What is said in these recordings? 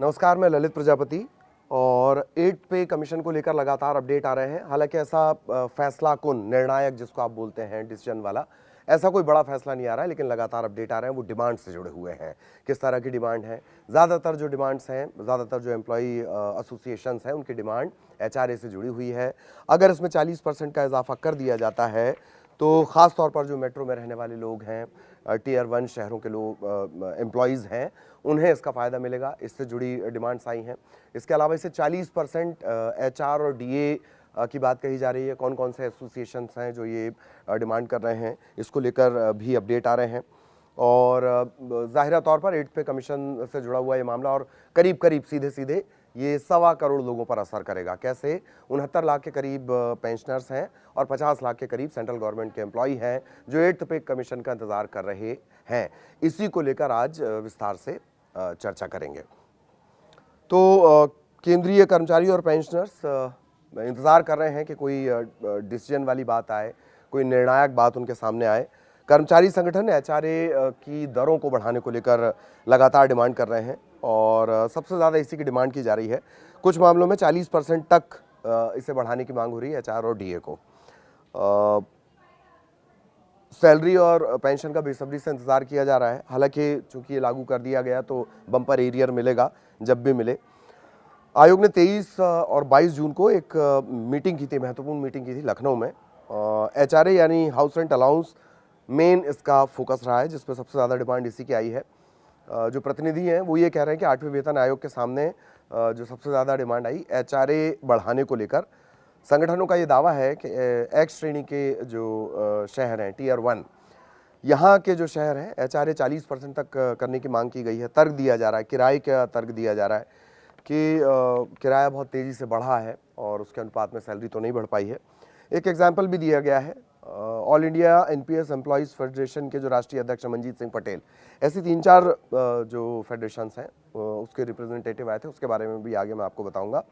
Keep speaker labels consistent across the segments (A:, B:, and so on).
A: नमस्कार, मैं ललित प्रजापति। और 8 पे कमीशन को लेकर लगातार अपडेट आ रहे हैं। हालांकि ऐसा फैसला कुन निर्णायक जिसको आप बोलते हैं डिसीजन वाला, ऐसा कोई बड़ा फैसला नहीं आ रहा है, लेकिन लगातार अपडेट आ रहे हैं। वो डिमांड से जुड़े हुए हैं। किस तरह की डिमांड है? ज़्यादातर जो डिमांड्स हैं, ज़्यादातर जो एम्प्लॉई एसोसिएशंस हैं, उनकी डिमांड एचआरए से जुड़ी हुई है। अगर इसमें 40% का इजाफा कर दिया जाता है तो ख़ास तौर पर जो मेट्रो में रहने वाले लोग हैं, टियर 1 शहरों के लोग, एम्प्लॉयज़ हैं, उन्हें इसका फ़ायदा मिलेगा। इससे जुड़ी डिमांड्स आई हैं। इसके अलावा इसे 40% एचआर और डीए की बात कही जा रही है। कौन कौन से एसोसिएशंस हैं जो ये डिमांड कर रहे हैं, इसको लेकर भी अपडेट आ रहे हैं। और ज़ाहिरा तौर पर 8 पे कमीशन से जुड़ा हुआ ये मामला और करीब करीब सीधे सीधे ये 1.25 करोड़ लोगों पर असर करेगा। कैसे? 69 लाख के करीब पेंशनर्स हैं और 50 लाख के करीब सेंट्रल गवर्नमेंट के एम्प्लॉई हैं जो 8th पे कमीशन का इंतजार कर रहे हैं। इसी को लेकर आज विस्तार से चर्चा करेंगे। तो केंद्रीय कर्मचारी और पेंशनर्स इंतजार कर रहे हैं कि कोई डिसीजन वाली बात आए, कोई निर्णायक बात उनके सामने आए। कर्मचारी संगठन एचआरए की दरों को बढ़ाने को लेकर लगातार डिमांड कर रहे हैं और सबसे ज़्यादा इसी की डिमांड की जा रही है। कुछ मामलों में 40% तक इसे बढ़ाने की मांग हो रही है एचआर और डीए को। सैलरी और पेंशन का बेसब्री से इंतज़ार किया जा रहा है। हालांकि चूंकि ये लागू कर दिया गया तो बम्पर एरियर मिलेगा जब भी मिले। आयोग ने 23 और 22 जून को एक मीटिंग की थी, महत्वपूर्ण मीटिंग की थी लखनऊ में। एचआरए यानी हाउस रेंट अलाउंस मेन इसका फोकस रहा है, जिसपे सबसे ज़्यादा डिमांड इसी की आई है। जो प्रतिनिधि हैं वो ये कह रहे हैं कि 8वें वेतन आयोग के सामने जो सबसे ज़्यादा डिमांड आई एचआरए बढ़ाने को लेकर। संगठनों का ये दावा है कि एक्स श्रेणी के जो शहर हैं, टियर 1, यहाँ के जो शहर हैं, एचआरए 40% तक करने की मांग की गई है। तर्क दिया जा रहा है, किराए का तर्क दिया जा रहा है कि किराया बहुत तेज़ी से बढ़ा है और उसके अनुपात में सैलरी तो नहीं बढ़ पाई है। एक एग्जाम्पल भी दिया गया है। All India NPS employees federation के जो राष्ट्रीय अध्यक्ष मंजीत सिंह पटेल, ऐसी 3-4 जो फेडरेशंस हैं उसके रिप्रेजेंटेटिव आए थे, उसके बारे में भी आगे मैं आपको बताऊंगा।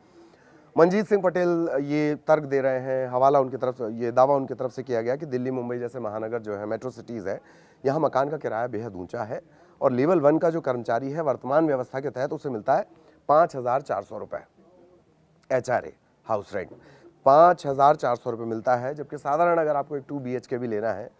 A: मंजीत सिंह पटेल ये तर्क दे रहे हैं, हवाला उनकी तरफ से, ये दावा उनकी तरफ से किया गया कि दिल्ली मुंबई जैसे महानगर जो है, मेट्रो सिटीज़ है, यहाँ मकान का किराया बेहद ऊंचा है और लेवल 1 का जो कर्मचारी है वर्तमान व्यवस्था के तहत उसे मिलता है 5,400 रुपये। एचआरए हाउस रेंट 5,400 रुपये मिलता है, जबकि साधारण अगर आपको एक 2 BHK भी लेना है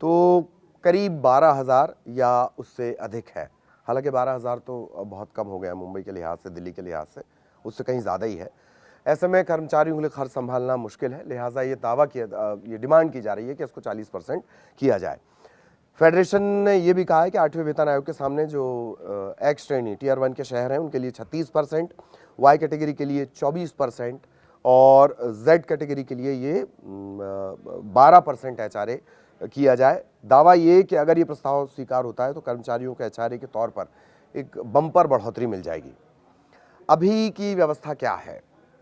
A: तो करीब 12,000 या उससे अधिक है। हालांकि 12,000 तो बहुत कम हो गया मुंबई के लिहाज से, दिल्ली के लिहाज से, उससे कहीं ज़्यादा ही है। ऐसे में कर्मचारियों के लिए खर्च संभालना मुश्किल है, लिहाजा ये दावा किया, ये डिमांड की जा रही है कि इसको 40% किया जाए। फेडरेशन ने यह भी कहा है कि 8वें वेतन आयोग के सामने जो एक्स श्रेणी टियर 1 के शहर हैं उनके लिए 36%, वाई कैटेगरी के लिए 24% और जेड कैटेगरी के लिए ये 12% एचआरए किया जाए। दावा ये कि अगर ये प्रस्ताव स्वीकार होता है तो कर्मचारियों के एचआरए के तौर पर एक बम्पर बढ़ोतरी मिल जाएगी। अभी की व्यवस्था क्या है?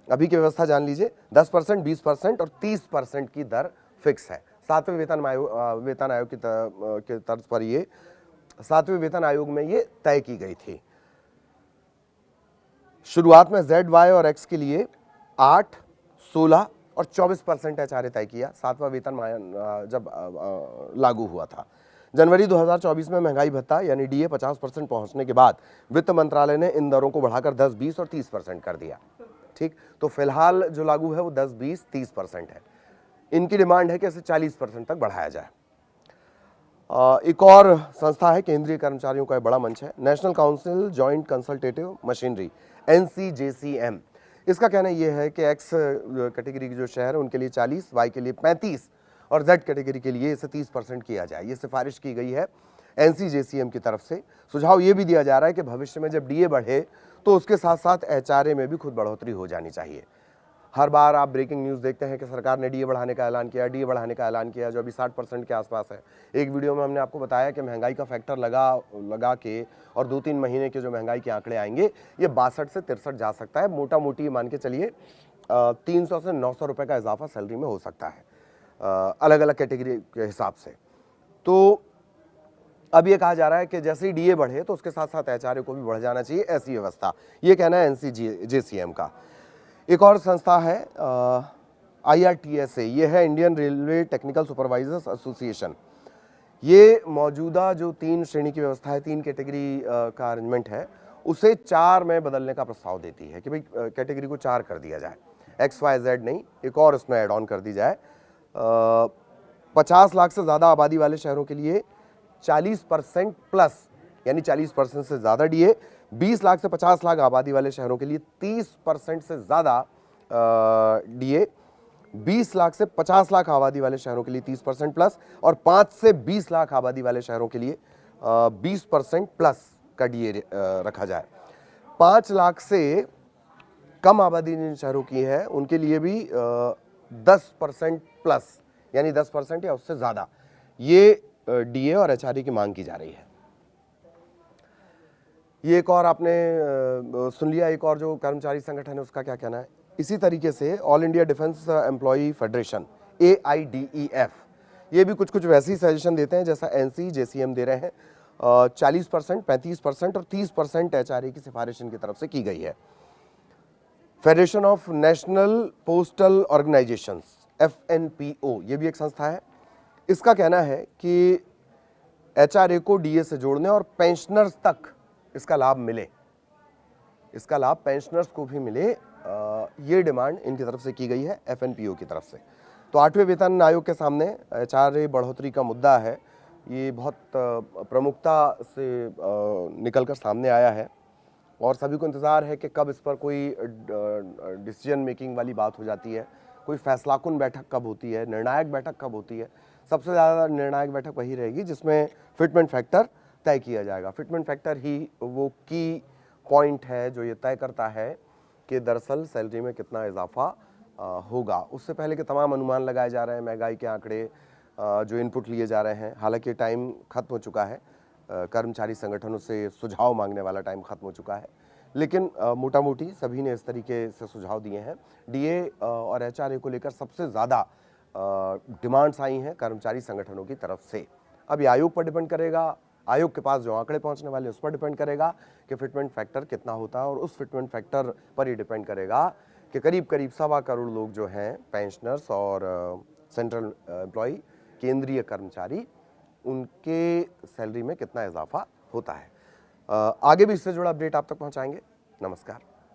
A: अभी की व्यवस्था जान लीजिए। 10%, 20% और 30% की दर फिक्स है। 7वें वेतन आयोग के तर्ज पर ये 7वें वेतन आयोग में ये तय की गई थी। शुरुआत में जेड, वाई और एक्स के लिए 8, 16 और 24% एचआरए तय किया 7वां वेतन जब लागू हुआ था। जनवरी 2024 में महंगाई भत्ता यानी डीए 50% पहुंचने के बाद वित्त मंत्रालय ने इन दरों को बढ़ाकर 10, 20 और 30% कर दिया। ठीक, तो फिलहाल जो लागू है वो 10, 20, 30% है। इनकी डिमांड है कि इसे 40% तक बढ़ाया जाए। एक और संस्था है, केंद्रीय कर्मचारियों का बड़ा मंच है, national council joint consultative machinery, NCJCM। इसका कहना यह है कि एक्स कैटेगरी के जो शहर है उनके लिए 40, वाई के लिए 35 और जेड कैटेगरी के लिए इसे 30% किया जाए। ये सिफारिश की गई है NCJCM की तरफ से। सुझाव ये भी दिया जा रहा है कि भविष्य में जब डीए बढ़े तो उसके साथ साथ एचआरए में भी खुद बढ़ोतरी हो जानी चाहिए। हर बार आप ब्रेकिंग न्यूज़ देखते हैं कि सरकार ने डीए बढ़ाने का ऐलान किया, डीए बढ़ाने का ऐलान किया, जो अभी 60% के आसपास है। एक वीडियो में हमने आपको बताया कि महंगाई का फैक्टर लगा के और 2-3 महीने के जो महंगाई के आंकड़े आएंगे ये 62 से 63 जा सकता है। मोटा मोटी मान के चलिए 300 से 900 रुपये का इजाफा सैलरी में हो सकता है अलग अलग कैटेगरी के हिसाब से। तो अब ये कहा जा रहा है कि जैसे ही डीए बढ़े तो उसके साथ साथ एचआरए को भी बढ़ जाना चाहिए, ऐसी व्यवस्था, ये कहना है NCJCM का। एक और संस्था है IRTSA, ये है Indian railway technical supervisors association. ये मौजूदा जो 3 श्रेणी की व्यवस्था है, 3 कैटेगरी का अरेंजमेंट है, उसे 4 में बदलने का प्रस्ताव देती है कि भाई कैटेगरी को 4 कर दिया जाए, XYZ नहीं, एक और इसमें ऐड ऑन कर दी जाए। 50 लाख से ज़्यादा आबादी वाले शहरों के लिए 40% प्लस यानी 40% से ज़्यादा डीए, 20 लाख से 50 लाख आबादी वाले शहरों के लिए 30% से ज़्यादा डीए, 20 लाख से 50 लाख आबादी वाले शहरों के लिए 30% प्लस और 5 से 20 लाख आबादी वाले शहरों के लिए 20% प्लस का डीए रखा जाए। 5 लाख से कम आबादी जिन शहरों की है उनके लिए भी 10% प्लस यानी 10% या उससे ज़्यादा ये डीए और एचआरए की मांग की जा रही है। ये एक और आपने सुन लिया, एक और जो कर्मचारी संगठन है उसका क्या कहना है। इसी तरीके से all India defence employee federation AIDEF ये भी कुछ वैसे ही सजेशन देते हैं जैसा NC JCM दे रहे हैं। 40%, 35% और 30% एचआरए की सिफारिश इनकी तरफ से की गई है। Federation of national postal organisations FNPO ये भी एक संस्था है। इसका कहना है कि एचआरए को डीए से जोड़ने और पेंशनर्स तक इसका लाभ मिले, इसका लाभ पेंशनर्स को भी मिले, ये डिमांड इनकी तरफ से की गई है FNPO की तरफ से। तो 8वें वेतन आयोग के सामने एचआरए बढ़ोतरी का मुद्दा है, ये बहुत प्रमुखता से निकलकर सामने आया है और सभी को इंतज़ार है कि कब इस पर कोई डिसीजन मेकिंग वाली बात हो जाती है, कोई फैसलाकुन बैठक कब होती है, निर्णायक बैठक कब होती है। सबसे ज़्यादा निर्णायक बैठक वही रहेगी जिसमें फिटमेंट फैक्टर तय किया जाएगा। फिटमेंट फैक्टर ही वो की पॉइंट है जो ये तय करता है कि दरअसल सैलरी में कितना इजाफा होगा। उससे पहले के तमाम अनुमान लगाए जा रहे हैं, महंगाई के आंकड़े जो इनपुट लिए जा रहे हैं। हालांकि टाइम खत्म हो चुका है, कर्मचारी संगठनों से सुझाव मांगने वाला टाइम खत्म हो चुका है, लेकिन मोटा मोटी सभी ने इस तरीके से सुझाव दिए हैं। डीए और एचआरए को लेकर सबसे ज़्यादा डिमांड्स आई हैं कर्मचारी संगठनों की तरफ से। अब ये आयोग पर डिपेंड करेगा, आयोग के पास जो आंकड़े पहुंचने वाले उस पर डिपेंड करेगा कि फिटमेंट फैक्टर कितना होता है और उस फिटमेंट फैक्टर पर ही डिपेंड करेगा कि करीब 1.25 करोड़ लोग जो हैं पेंशनर्स और सेंट्रल एम्प्लॉई केंद्रीय कर्मचारी, उनके सैलरी में कितना इजाफा होता है। आगे भी इससे जुड़ा अपडेट आप तक पहुंचाएंगे। नमस्कार।